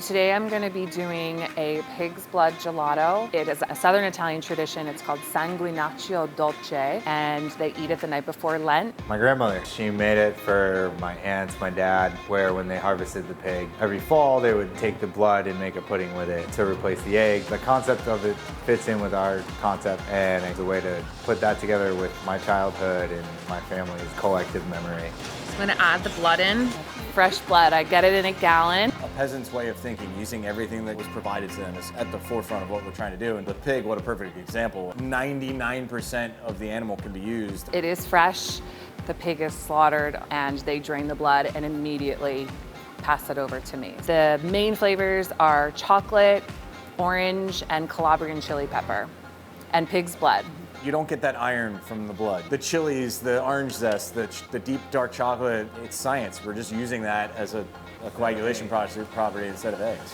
Today I'm going to be doing a pig's blood gelato. It is a Southern Italian tradition. It's called sanguinaccio dolce, and they eat it the night before Lent. My grandmother, she made it for my aunts, my dad, where when they harvested the pig, every fall they would take the blood and make a pudding with it to replace the egg. The concept of it fits in with our concept, and it's a way to put that together with my childhood and my family's collective memory. I'm going to add the blood in. Fresh blood, I get it in a gallon. A peasant's way of thinking, using everything that was provided to them, is at the forefront of what we're trying to do. And the pig, what a perfect example. 99% of the animal can be used. It is fresh. The pig is slaughtered and they drain the blood and immediately pass it over to me. The main flavors are chocolate, orange, and Calabrian chili pepper, and pig's blood. You don't get that iron from the blood. The chilies, the orange zest, the deep dark chocolate, it's science. We're just using that as a coagulation property instead of eggs.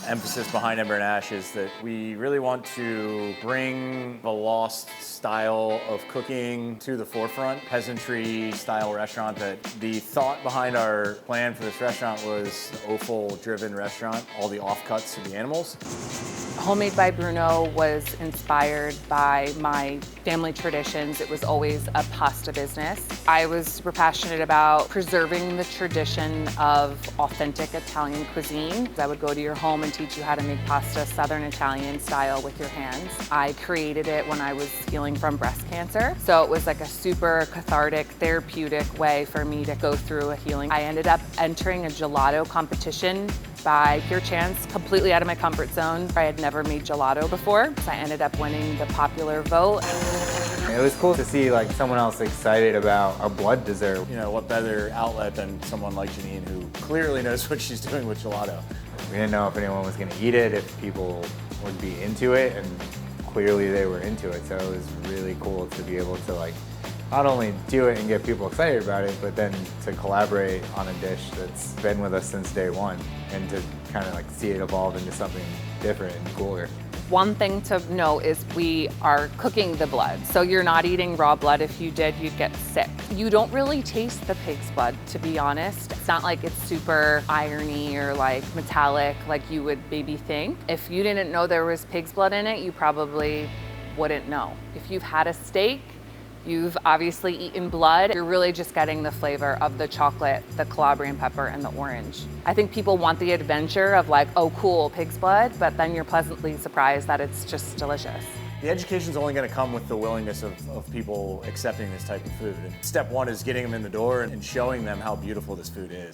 Emphasis behind Ember and Ash is that we really want to bring the lost style of cooking to the forefront. Peasantry style restaurant. That the thought behind our plan for this restaurant was an offal driven restaurant, all the offcuts of the animals. Homemade by Bruno was inspired by my family traditions. It was always a pasta business. I was super passionate about preserving the tradition of authentic Italian cuisine. I would go to your home and teach you how to make pasta Southern Italian style with your hands. I created it when I was healing from breast cancer. So it was like a super cathartic, therapeutic way for me to go through a healing. I ended up entering a gelato competition by pure chance, completely out of my comfort zone. I had never made gelato before, so I ended up winning the popular vote. It was cool to see like someone else excited about a blood dessert. You know, what better outlet than someone like Janine, who clearly knows what she's doing with gelato. We didn't know if anyone was gonna eat it, if people would be into it, and clearly they were into it. So it was really cool to be able to like not only do it and get people excited about it, but then to collaborate on a dish that's been with us since day one, and to kind of like see it evolve into something different and cooler. One thing to know is we are cooking the blood, so you're not eating raw blood. If you did, you'd get sick. You don't really taste the pig's blood, to be honest. It's not like it's super irony or like metallic like you would maybe think. If you didn't know there was pig's blood in it, you probably wouldn't know. If you've had a steak, you've obviously eaten blood. You're really just getting the flavor of the chocolate, the Calabrian pepper, and the orange. I think people want the adventure of like, oh cool, pig's blood, but then you're pleasantly surprised that it's just delicious. The education's only going to come with the willingness of people accepting this type of food. And step one is getting them in the door and showing them how beautiful this food is.